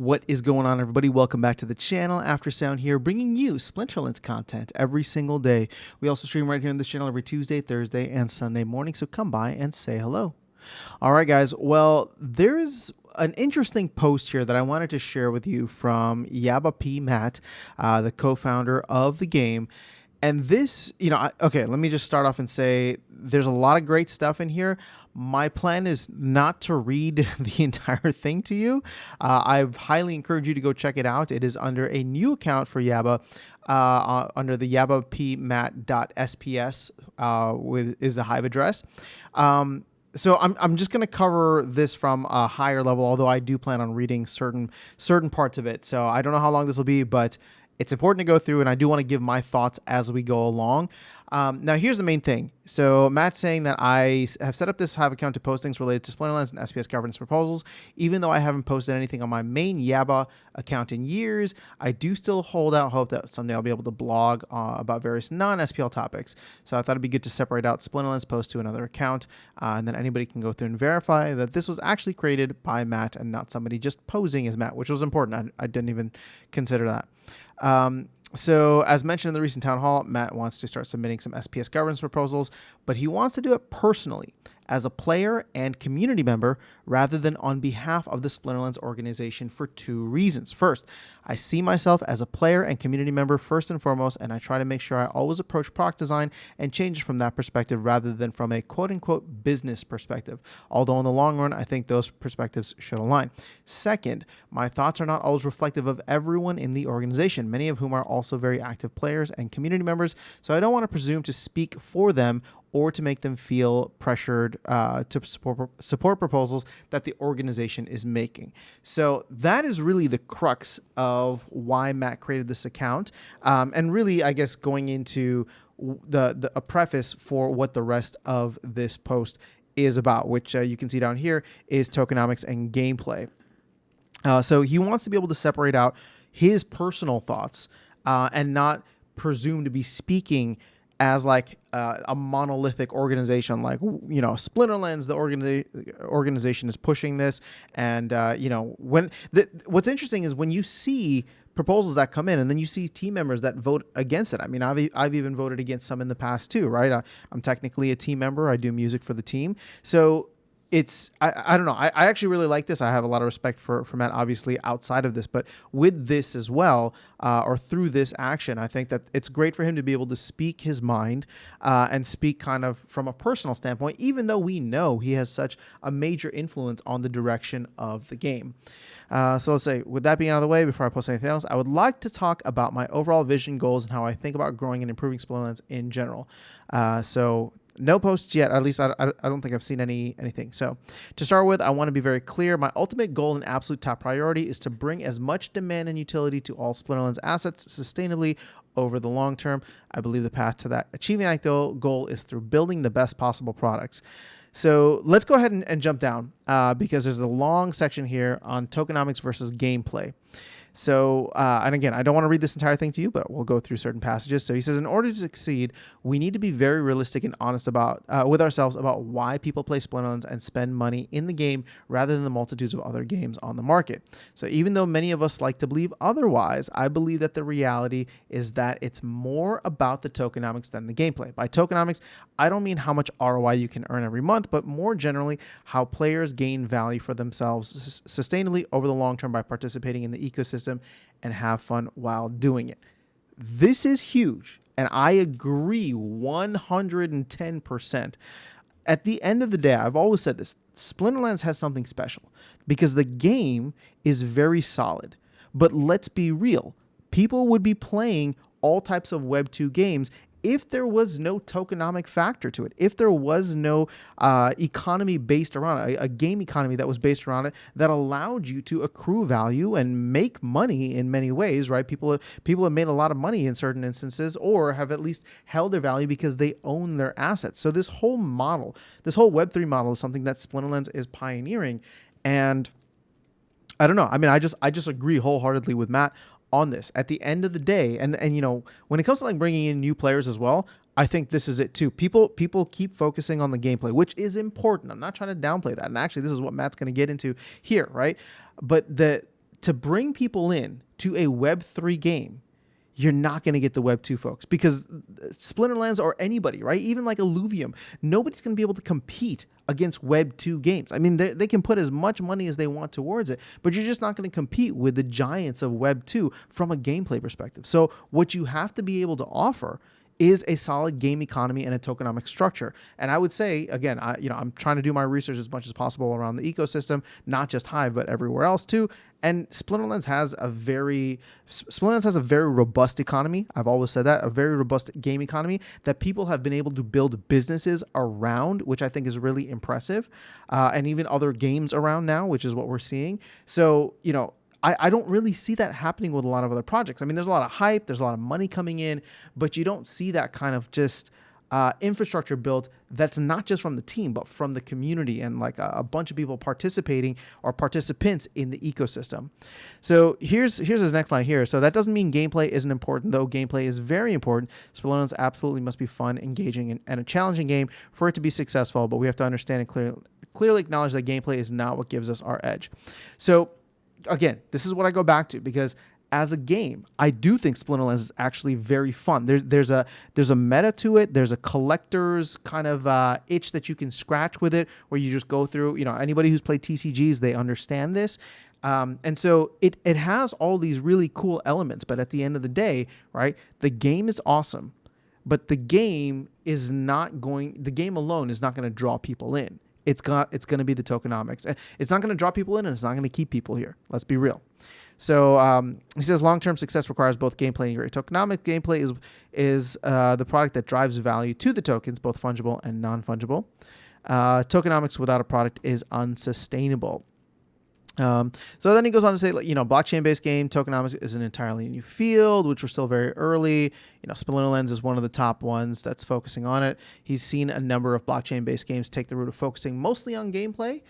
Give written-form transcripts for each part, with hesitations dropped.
What is going on, everybody? Welcome back to the channel. After Sound here, bringing you Splinterlands content every single day. We also stream right here on this channel every Tuesday, Thursday, and Sunday morning, so come by and say hello. All right, guys. Well, there's an interesting post here that I wanted to share with you from Yaba P. Matt, the co-founder of the game. And this, okay, let me just start off and say there's a lot of great stuff in here. My plan is not to read the entire thing to you. I highly encourage you to go check it out. It is under a new account for Yaba, under the yabapmat.sps is the Hive address. So I'm just going to cover this from a higher level, although I do plan on reading certain parts of it. So I don't know how long this will be, but it's important to go through, and I do want to give my thoughts as we go along. Now, here's the main thing. So Matt's saying that I have set up this Hive account to post things related to Splinterlands and SPS governance proposals. Even though I haven't posted anything on my main Yaba account in years, I do still hold out hope that someday I'll be able to blog about various non-SPL topics. So I thought it'd be good to separate out Splinterlands post to another account, and then anybody can go through and verify that this was actually created by Matt and not somebody just posing as Matt, which was important. I didn't even consider that. So as mentioned in the recent town hall, Matt wants to start submitting some SPS governance proposals, but he wants to do it personally as a player and community member rather than on behalf of the Splinterlands organization for two reasons. First, I see myself as a player and community member first and foremost, and I try to make sure I always approach product design and changes from that perspective rather than from a quote-unquote business perspective, although in the long run, I think those perspectives should align. Second, my thoughts are not always reflective of everyone in the organization, many of whom are also very active players and community members, so I don't want to presume to speak for them or to make them feel pressured to support proposals that the organization is making. So that is really the crux of why Matt created this account, and really, I guess, going into a preface for what the rest of this post is about, which you can see down here is tokenomics and gameplay. So he wants to be able to separate out his personal thoughts and not presume to be speaking as like a monolithic organization, like, Splinterlands, the organization is pushing this. And, what's interesting is when you see proposals that come in and then you see team members that vote against it. I mean, I've even voted against some in the past too, right? I'm technically a team member. I do music for the team. So I don't know. I actually really like this. I have a lot of respect for Matt, obviously, outside of this. But with this as well, or through this action, I think that it's great for him to be able to speak his mind and speak kind of from a personal standpoint, even though we know he has such a major influence on the direction of the game. So let's say, with that being out of the way, before I post anything else, I would like to talk about my overall vision, goals, and how I think about growing and improving Splinterlands in general. So no posts yet, at least I don't think I've seen anything. So to start with, I want to be very clear. My ultimate goal and absolute top priority is to bring as much demand and utility to all Splinterlands assets sustainably over the long term. I believe the path to achieving that goal is through building the best possible products. So let's go ahead and jump down because there's a long section here on tokenomics versus gameplay. So, and again, I don't want to read this entire thing to you, but we'll go through certain passages. So he says, in order to succeed, we need to be very realistic and honest with ourselves about why people play Splinterlands and spend money in the game rather than the multitudes of other games on the market. So even though many of us like to believe otherwise, I believe that the reality is that it's more about the tokenomics than the gameplay. By tokenomics, I don't mean how much ROI you can earn every month, but more generally, how players gain value for themselves sustainably over the long term by participating in the ecosystem and have fun while doing it. This is huge, and I agree 110%. At the end of the day, I've always said this, Splinterlands has something special because the game is very solid. But let's be real, people would be playing all types of Web 2 games if there was no tokenomic factor to it, if there was no economy based around it, a game economy that was based around it that allowed you to accrue value and make money in many ways, right? People have made a lot of money in certain instances or have at least held their value because they own their assets. So this whole model, this whole Web3 model is something that Splinterlands is pioneering. And I don't know. I mean, I just agree wholeheartedly with Matt on this. At the end of the day, and when it comes to like bringing in new players as well, I think this is it too. People keep focusing on the gameplay, which is important. I'm not trying to downplay that. And actually, this is what Matt's going to get into here, right? But to bring people in to a Web3 game, you're not going to get the Web 2 folks, because Splinterlands or anybody, right? Even like Illuvium, nobody's going to be able to compete against Web 2 games. I mean, they can put as much money as they want towards it, but you're just not going to compete with the giants of Web 2 from a gameplay perspective. So what you have to be able to offer is a solid game economy and a tokenomic structure. And I would say, again, I'm trying to do my research as much as possible around the ecosystem, not just Hive, but everywhere else too. And Splinterlands has a very robust economy. I've always said that, a very robust game economy that people have been able to build businesses around, which I think is really impressive. And even other games around now, which is what we're seeing. So, I don't really see that happening with a lot of other projects. I mean, there's a lot of hype, there's a lot of money coming in, but you don't see that kind of just infrastructure built that's not just from the team, but from the community and like a bunch of people participating or participants in the ecosystem. So here's his next line here. So that doesn't mean gameplay isn't important, though gameplay is very important. Splinterlands absolutely must be fun, engaging, and a challenging game for it to be successful, but we have to understand and clearly acknowledge that gameplay is not what gives us our edge. So again, this is what I go back to, because as a game, I do think Splinterlands is actually very fun. There's a meta to it. There's a collector's kind of itch that you can scratch with it, where you just go through. Anybody who's played TCGs, they understand this. And so it has all these really cool elements. But at the end of the day, right, the game is awesome, but the game alone is not going to draw people in. It's going to be the tokenomics. It's not going to draw people in, and it's not going to keep people here. Let's be real. So he says long-term success requires both gameplay and great tokenomics. Gameplay is the product that drives value to the tokens, both fungible and non-fungible. Tokenomics without a product is unsustainable. So then he goes on to say, blockchain-based game, tokenomics is an entirely new field, which we're still very early. Splinterlands is one of the top ones that's focusing on it. He's seen a number of blockchain-based games take the route of focusing mostly on gameplay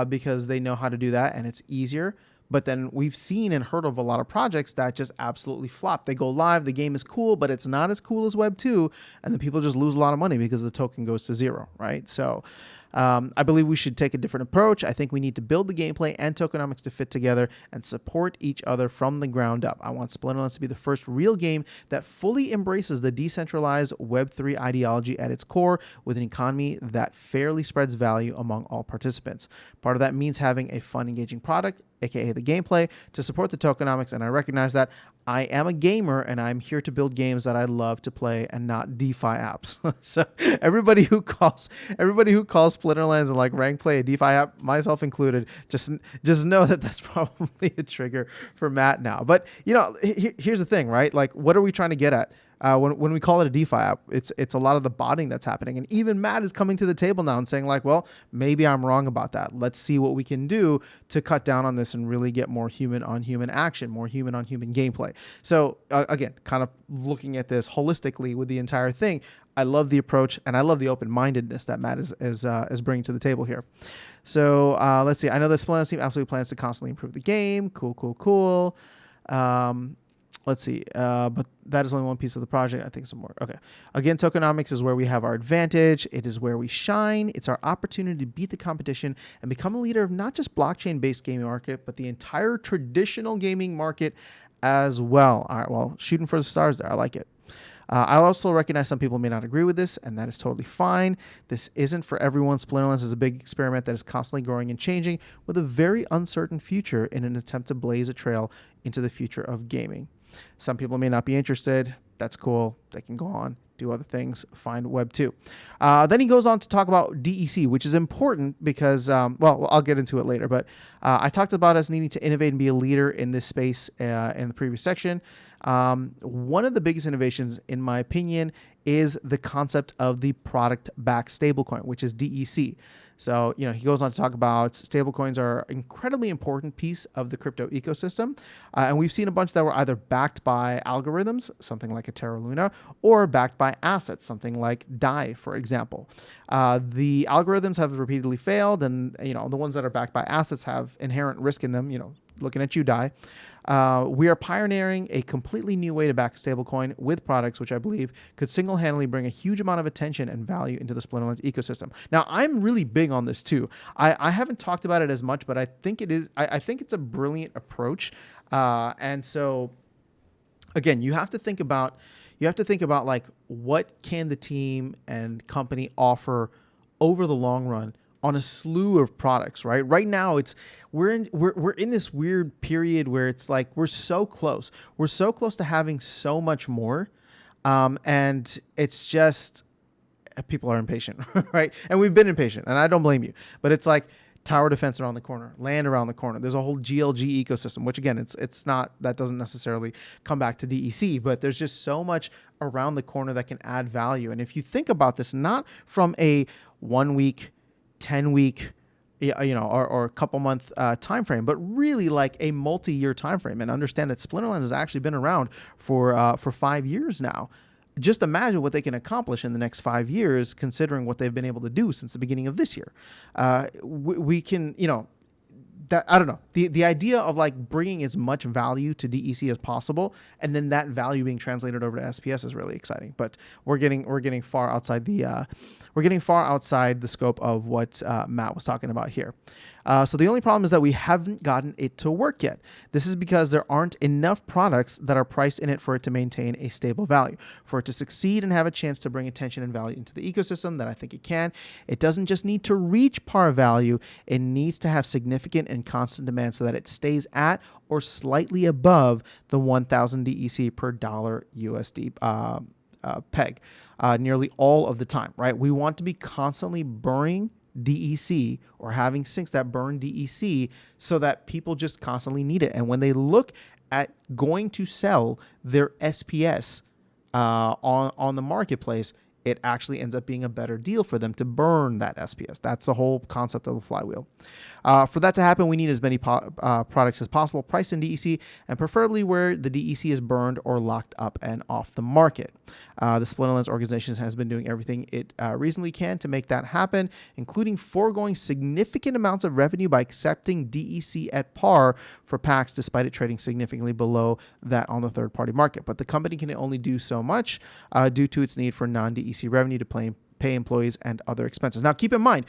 because they know how to do that and it's easier. But then we've seen and heard of a lot of projects that just absolutely flop. They go live, the game is cool, but it's not as cool as Web 2, and then people just lose a lot of money because the token goes to zero, right? So I believe we should take a different approach. I think we need to build the gameplay and tokenomics to fit together and support each other from the ground up. I want Splinterlands to be the first real game that fully embraces the decentralized Web3 ideology at its core, with an economy that fairly spreads value among all participants. Part of that means having a fun, engaging product, aka the gameplay, to support the tokenomics, and I recognize that. I am a gamer, and I'm here to build games that I love to play and not DeFi apps. So everybody who calls Splinterlands and like rank play a DeFi app, myself included, just know that that's probably a trigger for Matt now. But here's the thing, right? Like, what are we trying to get at? When we call it a DeFi app, it's a lot of the botting that's happening. And even Matt is coming to the table now and saying like, well, maybe I'm wrong about that. Let's see what we can do to cut down on this and really get more human on human action, more human on human gameplay. So again, kind of looking at this holistically with the entire thing, I love the approach and I love the open-mindedness that Matt is bringing to the table here. So let's see. I know the Splinterlands team absolutely plans to constantly improve the game. Cool. Let's see, but that is only one piece of the project. I think some more. Okay. Again, tokenomics is where we have our advantage. It is where we shine. It's our opportunity to beat the competition and become a leader of not just blockchain-based gaming market, but the entire traditional gaming market as well. All right, well, shooting for the stars there. I like it. I also recognize some people may not agree with this, and that is totally fine. This isn't for everyone. Splinterlands is a big experiment that is constantly growing and changing with a very uncertain future in an attempt to blaze a trail into the future of gaming. Some people may not be interested. That's cool. They can go on, do other things, find Web 2. Then he goes on to talk about DEC, which is important because, I'll get into it later, but I talked about us needing to innovate and be a leader in this space in the previous section. One of the biggest innovations, in my opinion, is the concept of the product-backed stablecoin, which is DEC. So, he goes on to talk about stablecoins are an incredibly important piece of the crypto ecosystem. And we've seen a bunch that were either backed by algorithms, something like a Terra Luna, or backed by assets, something like DAI, for example. The algorithms have repeatedly failed, and, the ones that are backed by assets have inherent risk in them, looking at you, Dai. We are pioneering a completely new way to back a stablecoin with products which I believe could single-handedly bring a huge amount of attention and value into the Splinterlands ecosystem. Now, I'm really big on this too. I haven't talked about it as much, but I think it is. I think it's a brilliant approach. And so, again, you have to think about like what can the team and company offer over the long run on a slew of products, right? Right now we're in this weird period where it's like we're so close to having so much more, and it's just people are impatient, right? And we've been impatient, and I don't blame you, but it's like tower defense around the corner, land around the corner. There's a whole GLG ecosystem, which again, it's not, that doesn't necessarily come back to DEC, but there's just so much around the corner that can add value. And if you think about this, not from a 1 week, 10 week, or a couple month time frame, but really like a multi-year time frame, and understand that Splinterlands has actually been around for 5 years now. Just imagine what they can accomplish in the next 5 years, considering what they've been able to do since the beginning of this year. We can, that, I don't know, the idea of like bringing as much value to DEC as possible, and then that value being translated over to SPS is really exciting. But we're getting far outside the scope of what Matt was talking about here. So the only problem is that we haven't gotten it to work yet. This is because there aren't enough products that are priced in it for it to maintain a stable value. For it to succeed and have a chance to bring attention and value into the ecosystem that I think it can, it doesn't just need to reach par value, it needs to have significant and constant demand so that it stays at or slightly above the 1,000 DEC per dollar USD peg nearly all of the time, right? We want to be constantly burning DEC or having sinks that burn DEC so that people just constantly need it. And when they look at going to sell their SPS on the marketplace, it actually ends up being a better deal for them to burn that SPS. That's the whole concept of the flywheel. For that to happen, we need as many products as possible priced in DEC, and preferably where the DEC is burned or locked up and off the market. The Splinterlands organization has been doing everything it reasonably can to make that happen, including foregoing significant amounts of revenue by accepting DEC at par for packs, despite it trading significantly below that on the third-party market. But the company can only do so much due to its need for non-DEC revenue to pay employees and other expenses. Now, keep in mind,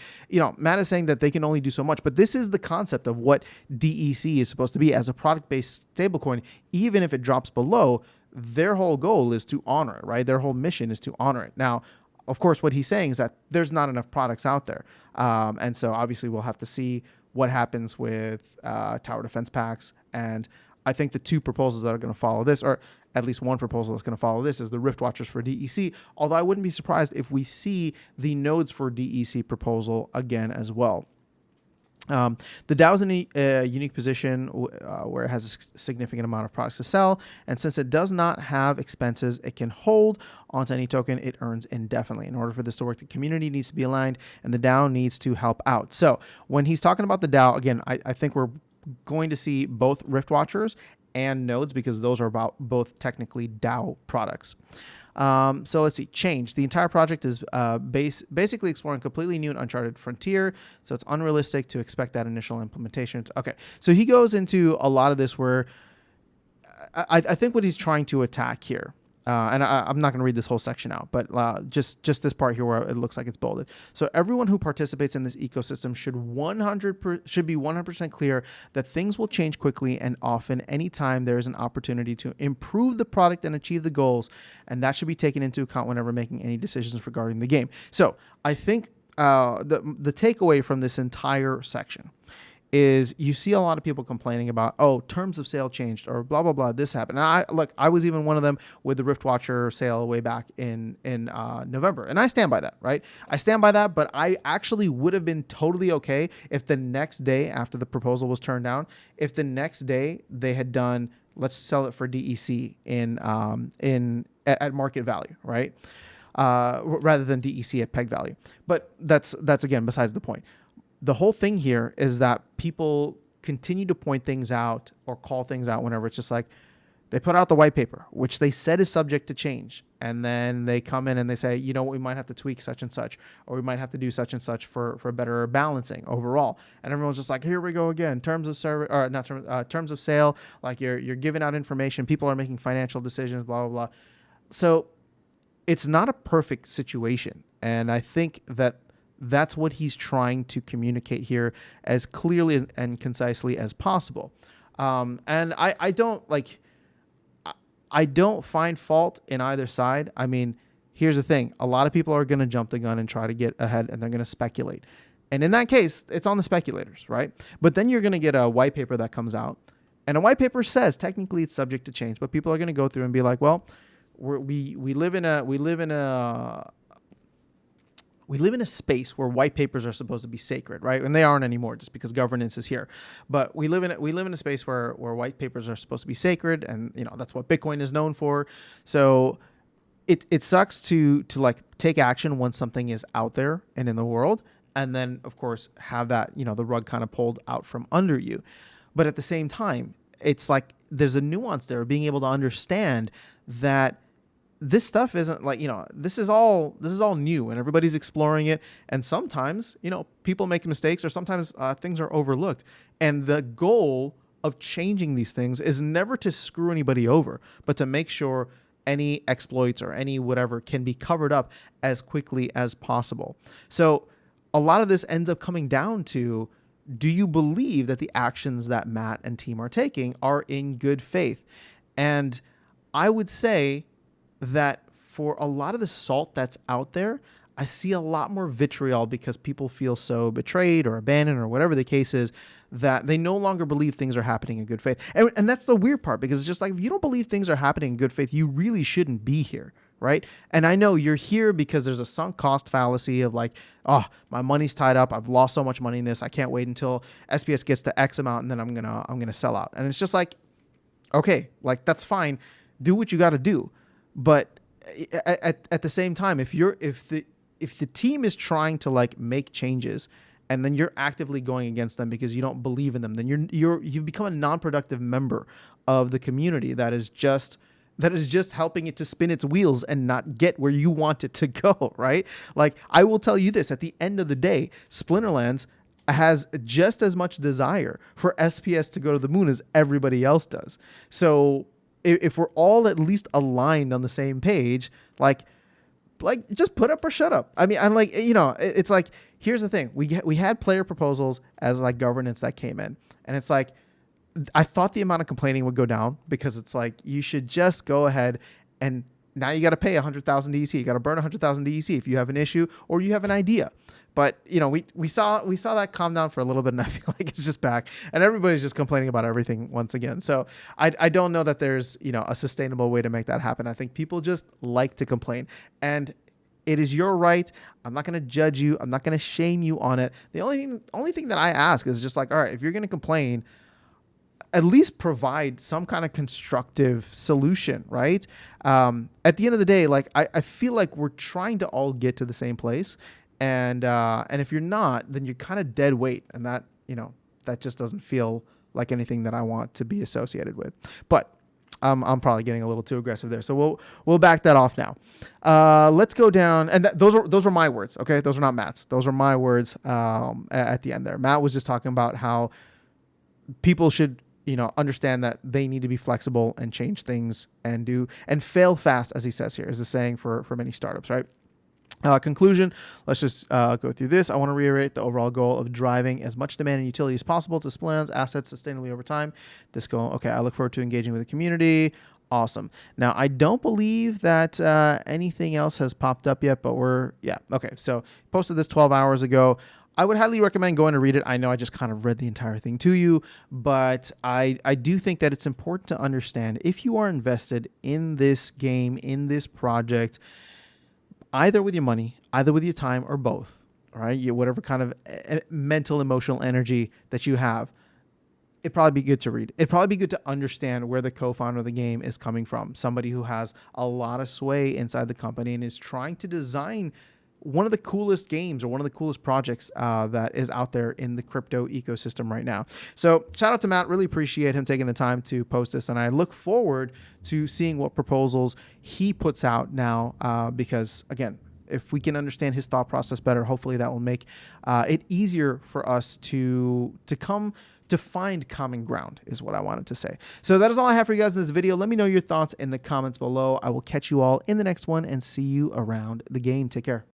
Matt is saying that they can only do so much, but this is the concept of what DEC is supposed to be as a product-based stablecoin. Even if it drops below, their whole goal is to honor it, right? Their whole mission is to honor it. Now, of course, what he's saying is that there's not enough products out there. And so obviously we'll have to see what happens with tower defense packs. And I think the two proposals that are going to follow this, or at least one proposal that's going to follow this, is the Rift Watchers for DEC, although I wouldn't be surprised if we see the nodes for DEC proposal again as well. The DAO is in a unique position where it has a significant amount of products to sell, and since it does not have expenses, it can hold onto any token it earns indefinitely. In order for this to work, the community needs to be aligned, and the DAO needs to help out. So when he's talking about the DAO, again, I think we're going to see both Rift Watchers and nodes, because those are both technically DAO products. So let's see, change. The entire project is basically exploring a completely new and uncharted frontier, so it's unrealistic to expect that initial implementation. Okay, so he goes into a lot of this where I think what he's trying to attack here, and I'm not going to read this whole section out, but just this part here where it looks like it's bolded. So everyone who participates in this ecosystem should be 100% clear that things will change quickly and often anytime there is an opportunity to improve the product and achieve the goals, and that should be taken into account whenever making any decisions regarding the game. So I think the takeaway from this entire section is you see a lot of people complaining about, terms of sale changed or blah, blah, blah, this happened. And I was even one of them with the Rift Watcher sale way back in November. And I stand by that, right? I stand by that, but I actually would have been totally okay if the next day after the proposal was turned down, if the next day they had done, let's sell it for DEC at market value, right? Rather than DEC at peg value. But that's again, besides the point. The whole thing here is that people continue to point things out or call things out whenever it's just like they put out the white paper, which they said is subject to change. And then they come in and they say, you know what, we might have to tweak such and such, or we might have to do such and such for better balancing overall. And everyone's just like, here we go again. Terms of service, or not terms of sale. Like you're giving out information. People are making financial decisions, blah, blah, blah. So it's not a perfect situation. And I think that that's what he's trying to communicate here as clearly and concisely as possible. And I don't like, I don't find fault in either side. I mean, here's the thing. A lot of people are going to jump the gun and try to get ahead, and they're going to speculate. And in that case, it's on the speculators, right? But then you're going to get a white paper that comes out, and a white paper says technically it's subject to change, but people are going to go through and be like, well, we live in a space where white papers are supposed to be sacred, right? And they aren't anymore just because governance is here. But we live in a space where white papers are supposed to be sacred, and that's what Bitcoin is known for. So it sucks to like take action once something is out there and in the world, and then of course have that the rug kind of pulled out from under you. But at the same time, it's like there's a nuance there of being able to understand that this stuff isn't like, this is all new and everybody's exploring it. And sometimes, people make mistakes, or sometimes things are overlooked. And the goal of changing these things is never to screw anybody over, but to make sure any exploits or any whatever can be covered up as quickly as possible. So a lot of this ends up coming down to, do you believe that the actions that Matt and team are taking are in good faith? And I would say that for a lot of the salt that's out there, I see a lot more vitriol because people feel so betrayed or abandoned or whatever the case is, that they no longer believe things are happening in good faith. And that's the weird part, because it's just like, if you don't believe things are happening in good faith, you really shouldn't be here, right? And I know you're here because there's a sunk cost fallacy of like, oh, my money's tied up. I've lost so much money in this. I can't wait until SPS gets to X amount, and then I'm gonna sell out. And it's just like, okay, like that's fine. Do what you got to do. But at the same time, if the team is trying to like make changes, and then you're actively going against them because you don't believe in them, then you've become a non-productive member of the community that is just helping it to spin its wheels and not get where you want it to go, right? Like, I will tell you this, at the end of the day, Splinterlands has just as much desire for SPS to go to the moon as everybody else does. So if we're all at least aligned on the same page, like just put up or shut up. I mean, I'm like, it's like, here's the thing. We had player proposals as like governance that came in, and it's like, I thought the amount of complaining would go down, because it's like, you should just go ahead, and now you got to pay 100,000 DEC. You got to burn 100,000 DEC if you have an issue or you have an idea. But we saw that calm down for a little bit, and I feel like it's just back, and everybody's just complaining about everything once again. So I don't know that there's a sustainable way to make that happen. I think people just like to complain, and it is your right. I'm not going to judge you. I'm not going to shame you on it. The only thing that I ask is just like, all right, if you're going to complain, at least provide some kind of constructive solution, right? At the end of the day, like I feel like we're trying to all get to the same place. And if you're not, then you're kind of dead weight, and that just doesn't feel like anything that I want to be associated with. But I'm probably getting a little too aggressive there, so we'll back that off now. Let's go down, and those were my words, okay? Those are not Matt's. Those are my words at the end there. Matt was just talking about how people should understand that they need to be flexible and change things and fail fast, as he says here, is the saying for many startups, right? Conclusion, let's just go through this. I want to reiterate the overall goal of driving as much demand and utility as possible to Splinterland's assets sustainably over time. This goal, okay, I look forward to engaging with the community. Awesome. Now, I don't believe that anything else has popped up yet, but okay. So posted this 12 hours ago. I would highly recommend going to read it. I know I just kind of read the entire thing to you, but I do think that it's important to understand, if you are invested in this game, in this project, either with your money, either with your time, or both, all right? Whatever kind of mental, emotional energy that you have, it'd probably be good to read. It'd probably be good to understand where the co-founder of the game is coming from, somebody who has a lot of sway inside the company and is trying to design one of the coolest games or one of the coolest projects that is out there in the crypto ecosystem right now. So shout out to Matt. Really appreciate him taking the time to post this. And I look forward to seeing what proposals he puts out now because, again, if we can understand his thought process better, hopefully that will make it easier for us to come to find common ground is what I wanted to say. So that is all I have for you guys in this video. Let me know your thoughts in the comments below. I will catch you all in the next one and see you around the game. Take care.